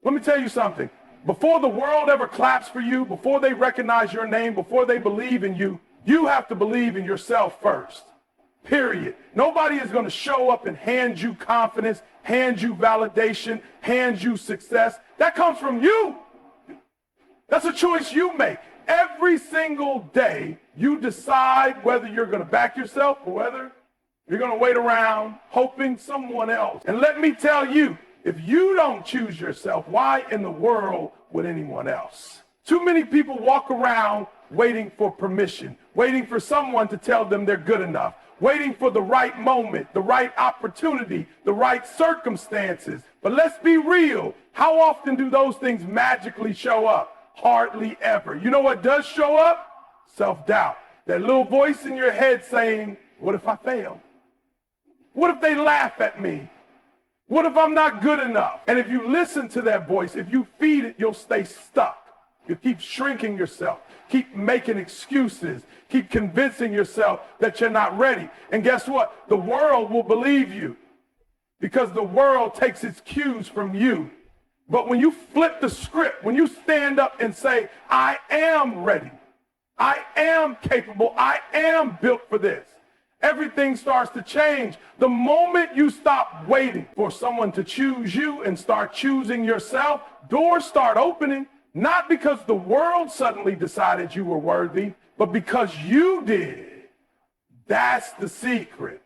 Let me tell you something. Before the world ever claps for you, before they recognize your name, before they believe in you, you have to believe in yourself first. Period. Nobody is going to show up and hand you confidence, hand you validation, hand you success. That comes from you. That's a choice you make. Every single day, you decide whether you're going to back yourself or whether you're going to wait around hoping someone else. And let me tell you, if you don't choose yourself, why in the world would anyone else? Too many people walk around waiting for permission, waiting for someone to tell them they're good enough, waiting for the right moment, the right opportunity, the right circumstances. But let's be real. How often do those things magically show up? Hardly ever. You know what does show up? Self-doubt. That little voice in your head saying, what if I fail? What if they laugh at me? What if I'm not good enough? And if you listen to that voice, if you feed it, you'll stay stuck. You keep shrinking yourself, keep making excuses, keep convincing yourself that you're not ready. And guess what? The world will believe you because the world takes its cues from you. But when you flip the script, when you stand up and say, I am ready, I am capable, I am built for this, everything starts to change. The moment you stop waiting for someone to choose you and start choosing yourself, doors start opening, not because the world suddenly decided you were worthy, but because you did. That's the secret.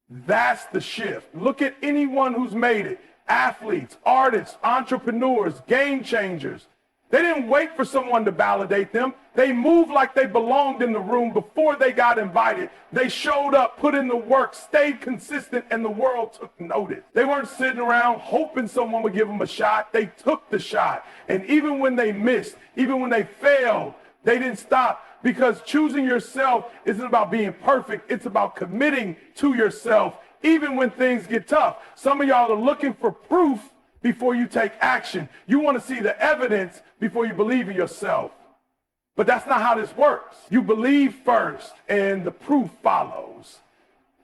That's the shift. Look at anyone who's made it. Athletes, artists, entrepreneurs, game changers. They didn't wait for someone to validate them. They moved like they belonged in the room before they got invited. They showed up, put in the work, stayed consistent, and the world took notice. They weren't sitting around hoping someone would give them a shot. They took the shot. And even when they missed, even when they failed, they didn't stop, because choosing yourself isn't about being perfect. It's about committing to yourself, even when things get tough. Some of y'all are looking for proof before you take action. You want to see the evidence before you believe in yourself. But that's not how this works. You believe first and the proof follows.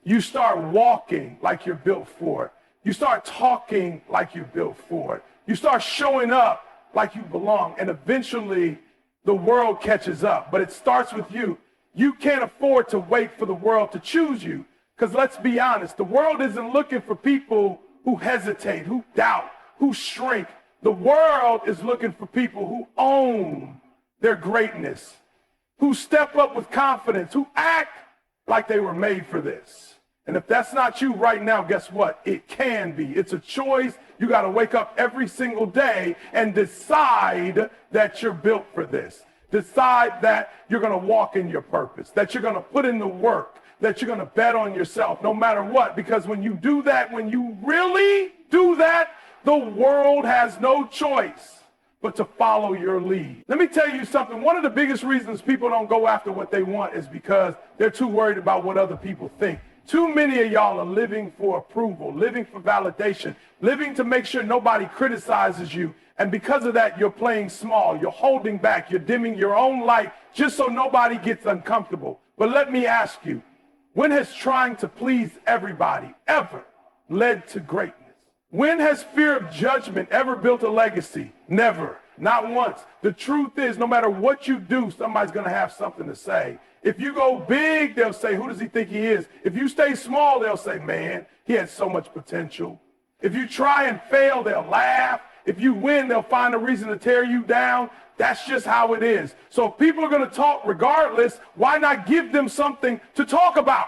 You start walking like you're built for it. You start talking like you're built for it. You start showing up like you belong, and eventually the world catches up. But it starts with you. You can't afford to wait for the world to choose you, because let's be honest, the world isn't looking for people who hesitate, who doubt, who shrink. The world is looking for people who own their greatness, who step up with confidence, who act like they were made for this. And if that's not you right now, guess what? It can be. It's a choice. You got to wake up every single day and decide that you're built for this. Decide that you're going to walk in your purpose, that you're going to put in the work, that you're going to bet on yourself no matter what. Because when you do that, when you really do that, the world has no choice but to follow your lead. Let me tell you something. One of the biggest reasons people don't go after what they want is because they're too worried about what other people think. Too many of y'all are living for approval, living for validation, living to make sure nobody criticizes you. And because of that, you're playing small. You're holding back. You're dimming your own light just so nobody gets uncomfortable. But let me ask you, when has trying to please everybody ever led to greatness? When has fear of judgment ever built a legacy? Never. Not once. The truth is, no matter what you do, somebody's going to have something to say. If you go big, they'll say, who does he think he is? If you stay small, they'll say, man, he had so much potential. If you try and fail, they'll laugh. If you win, they'll find a reason to tear you down. That's just how it is. So if people are going to talk regardless, why not give them something to talk about?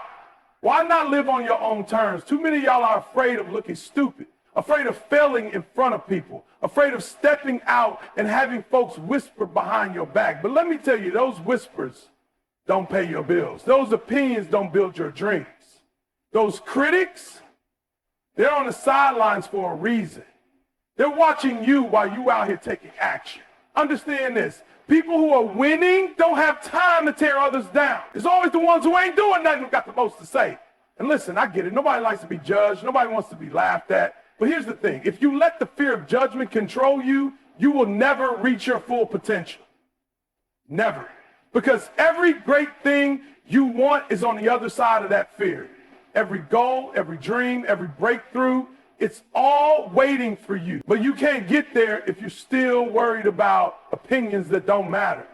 Why not live on your own terms? Too many of y'all are afraid of looking stupid, afraid of failing in front of people, afraid of stepping out and having folks whisper behind your back. But let me tell you, those whispers don't pay your bills. Those opinions don't build your dreams. Those critics, they're on the sidelines for a reason. They're watching you while you out here taking action. Understand this. People who are winning don't have time to tear others down. It's always the ones who ain't doing nothing who got the most to say. And listen, I get it. Nobody likes to be judged. Nobody wants to be laughed at. But here's the thing. If you let the fear of judgment control you, you will never reach your full potential. Never. Because every great thing you want is on the other side of that fear. Every goal, every dream, every breakthrough, It's all waiting for you. But you can't get there if you're still worried about opinions that don't matter.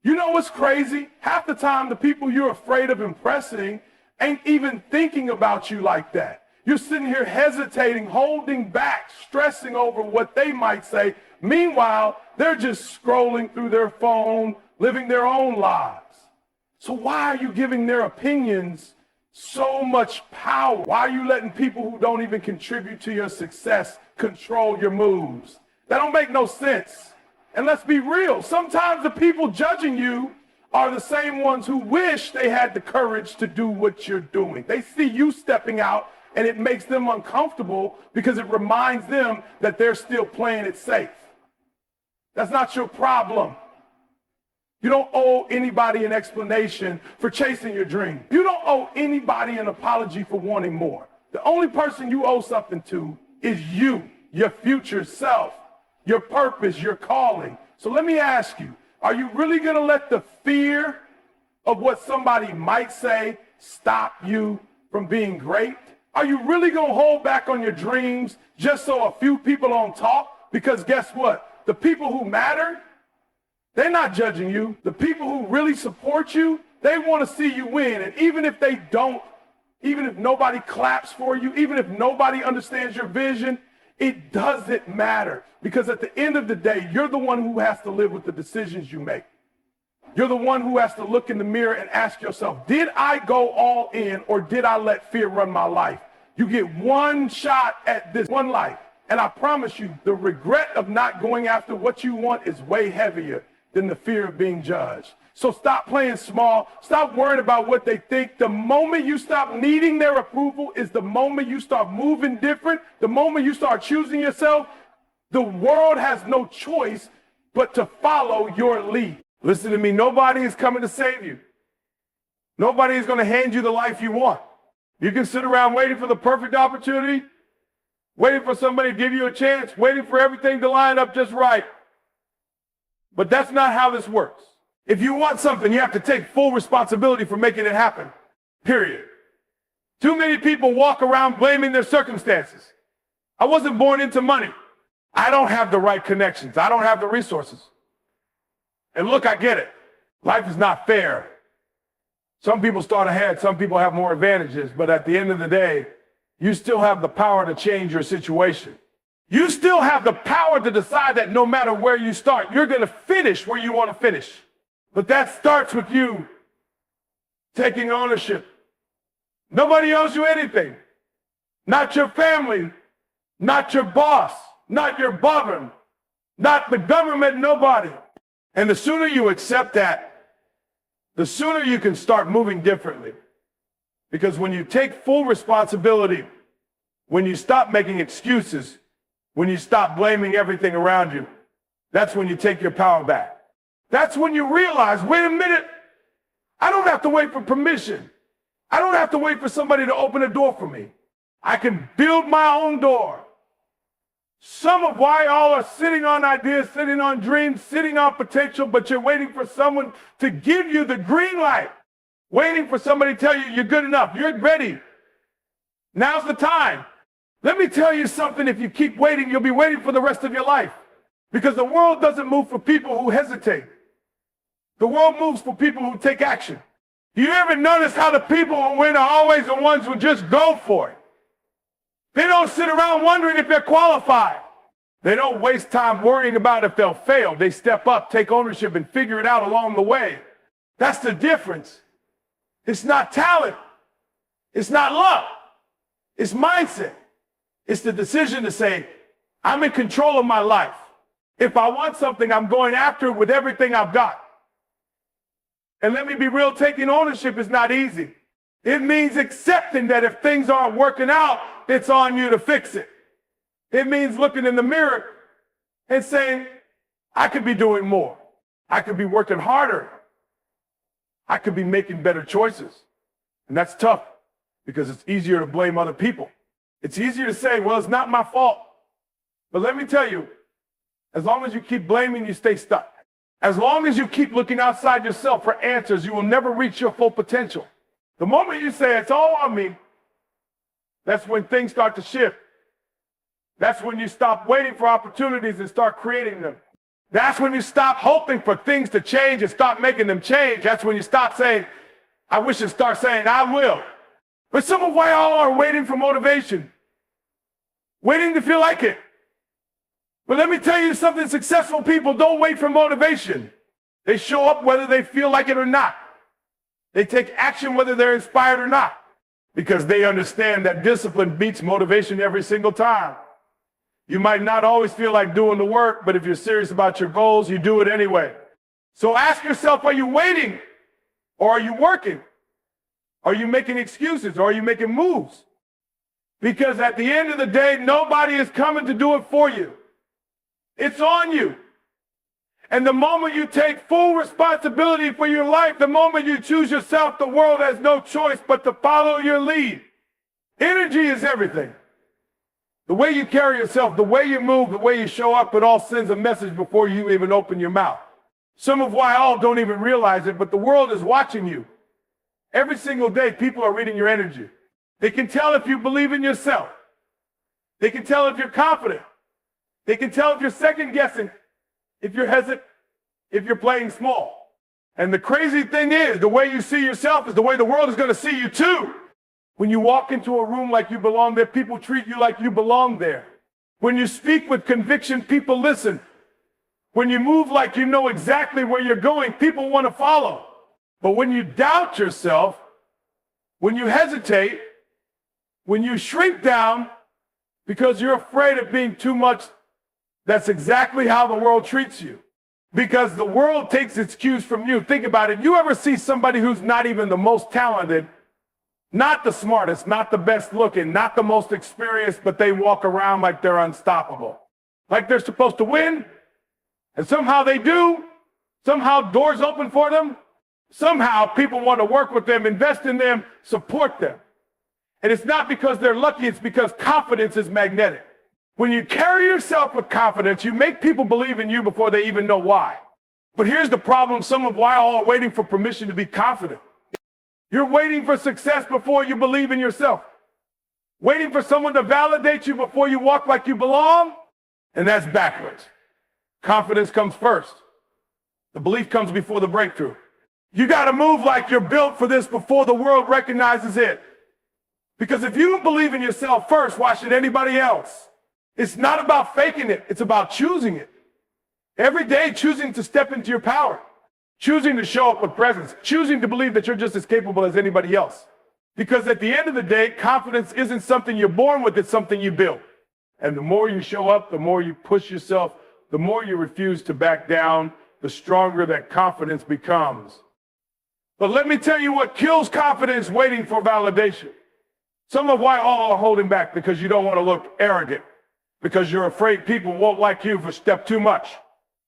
You know what's crazy? Half the time, the people you're afraid of impressing ain't even thinking about you like that. You're sitting here hesitating, holding back, stressing over what they might say. Meanwhile, they're just scrolling through their phone, living their own lives. So why are you giving their opinions so much power? Why are you letting people who don't even contribute to your success control your moves? That don't make no sense. And let's be real, sometimes the people judging you are the same ones who wish they had the courage to do what you're doing. They see you stepping out and it makes them uncomfortable because it reminds them that they're still playing it safe. That's not your problem. You don't owe anybody an explanation for chasing your dream. You don't owe anybody an apology for wanting more. The only person you owe something to is you, your future self, your purpose, your calling. So let me ask you, are you really going to let the fear of what somebody might say stop you from being great? Are you really going to hold back on your dreams just so a few people don't talk? Because guess what? The people who matter, they're not judging you. The people who really support you, they want to see you win. And even if they don't, even if nobody claps for you, even if nobody understands your vision, it doesn't matter. Because at the end of the day, you're the one who has to live with the decisions you make. You're the one who has to look in the mirror and ask yourself, did I go all in or did I let fear run my life? You get one shot at this one life. And I promise you, the regret of not going after what you want is way heavier than the fear of being judged. So stop playing small. Stop worrying about what they think. The moment you stop needing their approval is the moment you start moving different. The moment you start choosing yourself, the world has no choice but to follow your lead. Listen to me. Nobody is coming to save you. Nobody is going to hand you the life you want. You can sit around waiting for the perfect opportunity, waiting for somebody to give you a chance, waiting for everything to line up just right. But that's not how this works. If you want something, you have to take full responsibility for making it happen, period. Too many people walk around blaming their circumstances. I wasn't born into money. I don't have the right connections. I don't have the resources. And look, I get it. Life is not fair. Some people start ahead, some people have more advantages, but at the end of the day, you still have the power to change your situation. You still have the power to decide that no matter where you start, you're going to finish where you want to finish. But that starts with you taking ownership. Nobody owes you anything. Not your family, not your boss, not your government, not the government, nobody. And the sooner you accept that, the sooner you can start moving differently. Because when you take full responsibility, when you stop making excuses, when you stop blaming everything around you, that's when you take your power back. That's when you realize, wait a minute, I don't have to wait for permission. I don't have to wait for somebody to open a door for me. I can build my own door. Some of why y'all are sitting on ideas, sitting on dreams, sitting on potential, but you're waiting for someone to give you the green light. Waiting for somebody to tell you you're good enough, you're ready. Now's the time. Let me tell you something, if you keep waiting, you'll be waiting for the rest of your life. Because the world doesn't move for people who hesitate. The world moves for people who take action. You ever notice how the people who win are always the ones who just go for it? They don't sit around wondering if they're qualified. They don't waste time worrying about if they'll fail. They step up, take ownership, and figure it out along the way. That's the difference. It's not talent. It's not luck. It's mindset. It's the decision to say, I'm in control of my life. If I want something, I'm going after it with everything I've got. And let me be real, taking ownership is not easy. It means accepting that if things aren't working out, it's on you to fix it. It means looking in the mirror and saying, I could be doing more. I could be working harder. I could be making better choices. And that's tough because it's easier to blame other people. It's easier to say, well, it's not my fault. But let me tell you, as long as you keep blaming, you stay stuck. As long as you keep looking outside yourself for answers, you will never reach your full potential. The moment you say, it's all on me, that's when things start to shift. That's when you stop waiting for opportunities and start creating them. That's when you stop hoping for things to change and start making them change. That's when you stop saying, I wish, and start saying, I will. But some of why all are waiting for motivation, waiting to feel like it. But let me tell you something, successful people don't wait for motivation. They show up whether they feel like it or not. They take action whether they're inspired or not, because they understand that discipline beats motivation every single time. You might not always feel like doing the work, but if you're serious about your goals, you do it anyway. So ask yourself, are you waiting or are you working? Are you making excuses or are you making moves? Because at the end of the day, nobody is coming to do it for you. It's on you. And the moment you take full responsibility for your life, the moment you choose yourself, the world has no choice but to follow your lead. Energy is everything. The way you carry yourself, the way you move, the way you show up, it all sends a message before you even open your mouth. Some of why all don't even realize it, but the world is watching you. Every single day, people are reading your energy. They can tell if you believe in yourself. They can tell if you're confident. They can tell if you're second guessing, if you're hesitant, if you're playing small. And the crazy thing is, the way you see yourself is the way the world is going to see you too. When you walk into a room like you belong there, people treat you like you belong there. When you speak with conviction, people listen. When you move like you know exactly where you're going, people want to follow. But when you doubt yourself, when you hesitate, when you shrink down because you're afraid of being too much, that's exactly how the world treats you. Because the world takes its cues from you. Think about it. You ever see somebody who's not even the most talented, not the smartest, not the best looking, not the most experienced, but they walk around like they're unstoppable, like they're supposed to win, and somehow they do. Somehow doors open for them. Somehow people want to work with them, invest in them, support them. And it's not because they're lucky, it's because confidence is magnetic. When you carry yourself with confidence, you make people believe in you before they even know why. But here's the problem, some of why all are waiting for permission to be confident. You're waiting for success before you believe in yourself. Waiting for someone to validate you before you walk like you belong, and that's backwards. Confidence comes first. The belief comes before the breakthrough. You got to move like you're built for this before the world recognizes it. Because if you don't believe in yourself first, why should anybody else? It's not about faking it. It's about choosing it. Every day, choosing to step into your power. Choosing to show up with presence. Choosing to believe that you're just as capable as anybody else. Because at the end of the day, confidence isn't something you're born with. It's something you build. And the more you show up, the more you push yourself, the more you refuse to back down, the stronger that confidence becomes. But let me tell you what kills confidence: waiting for validation. Some of why all are holding back because you don't want to look arrogant, because you're afraid people won't like you for step too much.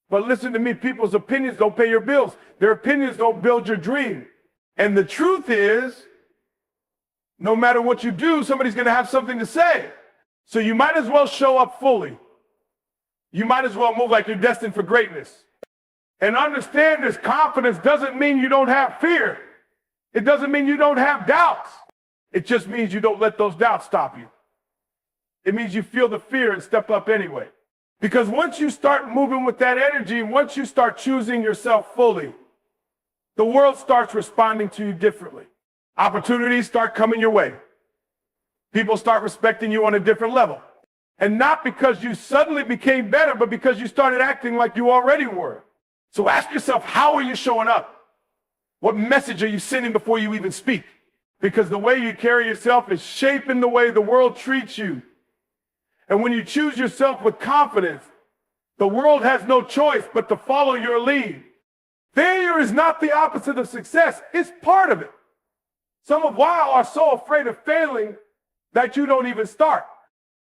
But listen to me, people's opinions don't pay your bills. Their opinions don't build your dream. And the truth is, no matter what you do, somebody's going to have something to say. So you might as well show up fully. You might as well move like you're destined for greatness. And understand this: confidence doesn't mean you don't have fear. It doesn't mean you don't have doubts. It just means you don't let those doubts stop you. It means you feel the fear and step up anyway. Because once you start moving with that energy, once you start choosing yourself fully, the world starts responding to you differently. Opportunities start coming your way. People start respecting you on a different level. And not because you suddenly became better, but because you started acting like you already were. So ask yourself, how are you showing up? What message are you sending before you even speak? Because the way you carry yourself is shaping the way the world treats you. And when you choose yourself with confidence, the world has no choice but to follow your lead. Failure is not the opposite of success. It's part of it. Some of why are so afraid of failing that you don't even start.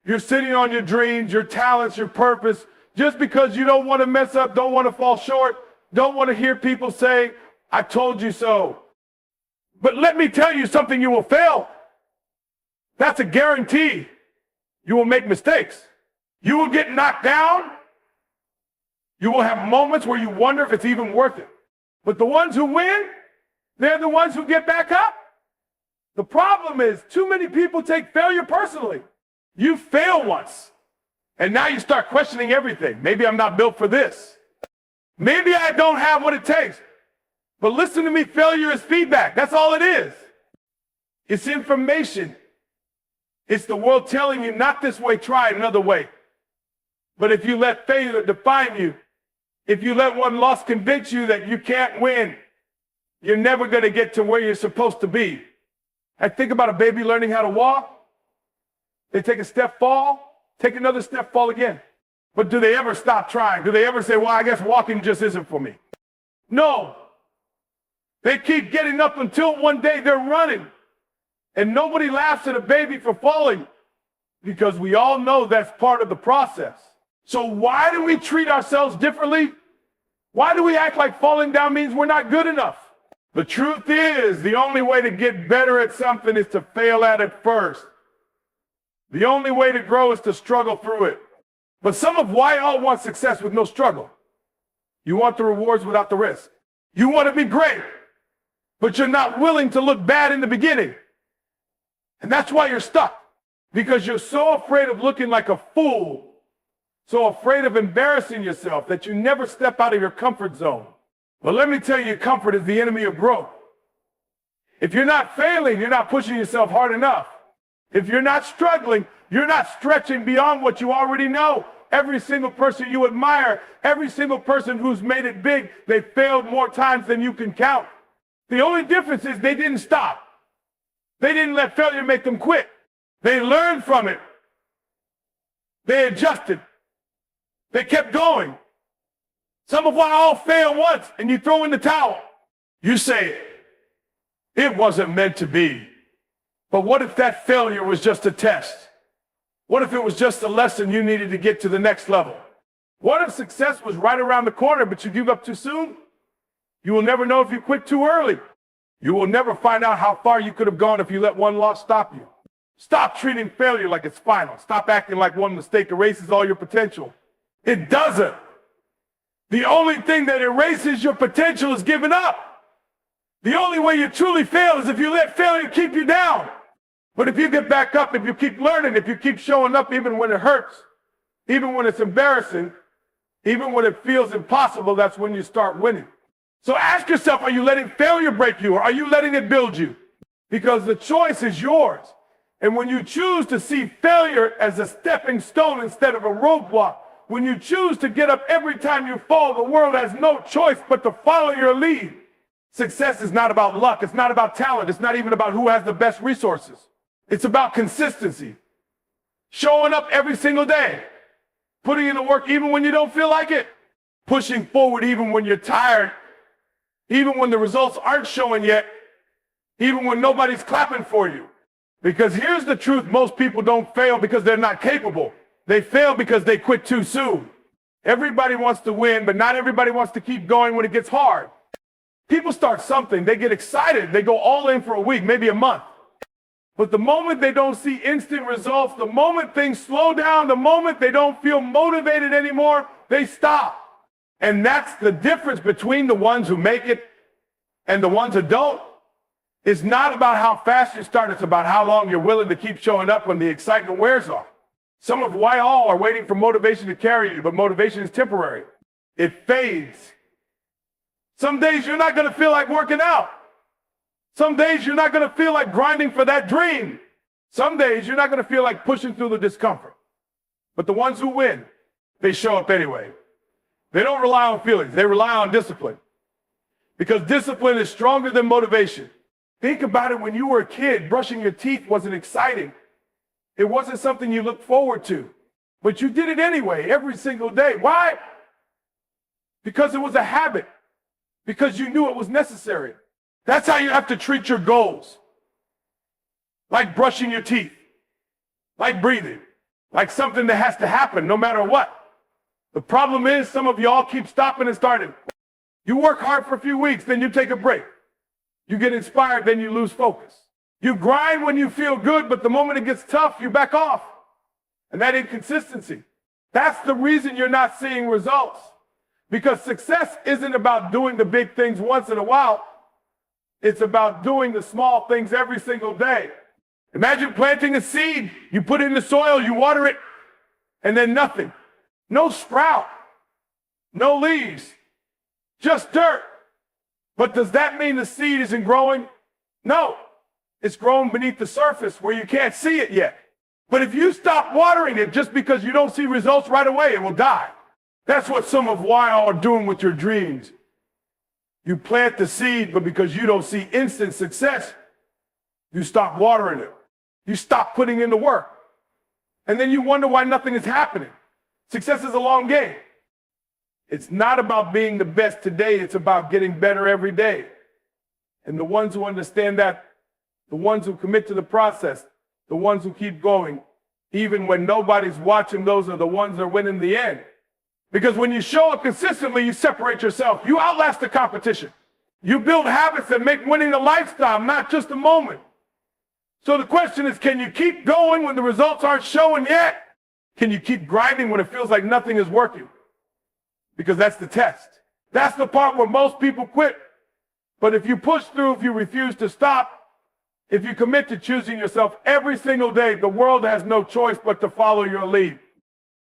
You're sitting on your dreams, your talents, your purpose, just because you don't want to mess up, don't want to fall short, don't want to hear people say, I told you so. But let me tell you something, you will fail. That's a guarantee. You will make mistakes. You will get knocked down. You will have moments where you wonder if it's even worth it. But the ones who win, they're the ones who get back up. The problem is too many people take failure personally. You fail once. And now you start questioning everything. Maybe I'm not built for this. Maybe I don't have what it takes. But listen to me, failure is feedback. That's all it is. It's information. It's the world telling you, not this way, try another way. But if you let failure define you, if you let one loss convince you that you can't win, you're never going to get to where you're supposed to be. I think about a baby learning how to walk. They take a step, fall, take another step, fall again. But do they ever stop trying? Do they ever say, well, I guess walking just isn't for me? No. They keep getting up until one day they're running. And nobody laughs at a baby for falling, because we all know that's part of the process. So why do we treat ourselves differently? Why do we act like falling down means we're not good enough? The truth is, the only way to get better at something is to fail at it first. The only way to grow is to struggle through it. But some of why all want success with no struggle. You want the rewards without the risk. You want to be great, but you're not willing to look bad in the beginning. And that's why you're stuck, because you're so afraid of looking like a fool, so afraid of embarrassing yourself that you never step out of your comfort zone. But let me tell you, comfort is the enemy of growth. If you're not failing, you're not pushing yourself hard enough. If you're not struggling, you're not stretching beyond what you already know. Every single person you admire, every single person who's made it big, they failed more times than you can count. The only difference is they didn't stop. They didn't let failure make them quit. They learned from it. They adjusted. They kept going. Some of why all fail once and you throw in the towel. You say, it wasn't meant to be. But what if that failure was just a test? What if it was just a lesson you needed to get to the next level? What if success was right around the corner, but you give up too soon? You will never know if you quit too early. You will never find out how far you could have gone if you let one loss stop you. Stop treating failure like it's final. Stop acting like one mistake erases all your potential. It doesn't. The only thing that erases your potential is giving up. The only way you truly fail is if you let failure keep you down. But if you get back up, if you keep learning, if you keep showing up even when it hurts, even when it's embarrassing, even when it feels impossible, that's when you start winning. So ask yourself, are you letting failure break you, or are you letting it build you? Because the choice is yours. And when you choose to see failure as a stepping stone instead of a roadblock, when you choose to get up every time you fall, the world has no choice but to follow your lead. Success is not about luck. It's not about talent. It's not even about who has the best resources. It's about consistency. Showing up every single day. Putting in the work even when you don't feel like it. Pushing forward even when you're tired. Even when the results aren't showing yet. Even when nobody's clapping for you. Because here's the truth, most people don't fail because they're not capable. They fail because they quit too soon. Everybody wants to win, but not everybody wants to keep going when it gets hard. People start something, they get excited, they go all in for a week, maybe a month. But the moment they don't see instant results, the moment things slow down, the moment they don't feel motivated anymore, they stop. And that's the difference between the ones who make it and the ones who don't. It's not about how fast you start, it's about how long you're willing to keep showing up when the excitement wears off. Some of why all are waiting for motivation to carry you, but motivation is temporary. It fades. Some days you're not going to feel like working out. Some days you're not going to feel like grinding for that dream. Some days you're not going to feel like pushing through the discomfort. But the ones who win, they show up anyway. They don't rely on feelings. They rely on discipline. Because discipline is stronger than motivation. Think about it, when you were a kid, brushing your teeth wasn't exciting. It wasn't something you looked forward to. But you did it anyway, every single day. Why? Because it was a habit. Because you knew it was necessary. That's how you have to treat your goals. Like brushing your teeth. Like breathing. Like something that has to happen no matter what. The problem is some of y'all keep stopping and starting. You work hard for a few weeks, then you take a break. You get inspired, then you lose focus. You grind when you feel good, but the moment it gets tough, you back off. And that inconsistency. That's the reason you're not seeing results. Because success isn't about doing the big things once in a while. It's about doing the small things every single day. Imagine planting a seed. You put it in the soil, you water it, and then nothing. No sprout, no leaves, just dirt. But does that mean the seed isn't growing? No, it's growing beneath the surface where you can't see it yet. But if you stop watering it just because you don't see results right away, it will die. That's what some of y'all are doing with your dreams. You plant the seed, but because you don't see instant success, you stop watering it. You stop putting in the work. And then you wonder why nothing is happening. Success is a long game. It's not about being the best today. It's about getting better every day. And the ones who understand that, the ones who commit to the process, the ones who keep going, even when nobody's watching, those are the ones that win in the end. Because when you show up consistently, you separate yourself. You outlast the competition. You build habits that make winning a lifestyle, not just a moment. So the question is, can you keep going when the results aren't showing yet? Can you keep grinding when it feels like nothing is working? Because that's the test. That's the part where most people quit. But if you push through, if you refuse to stop, if you commit to choosing yourself every single day, the world has no choice but to follow your lead.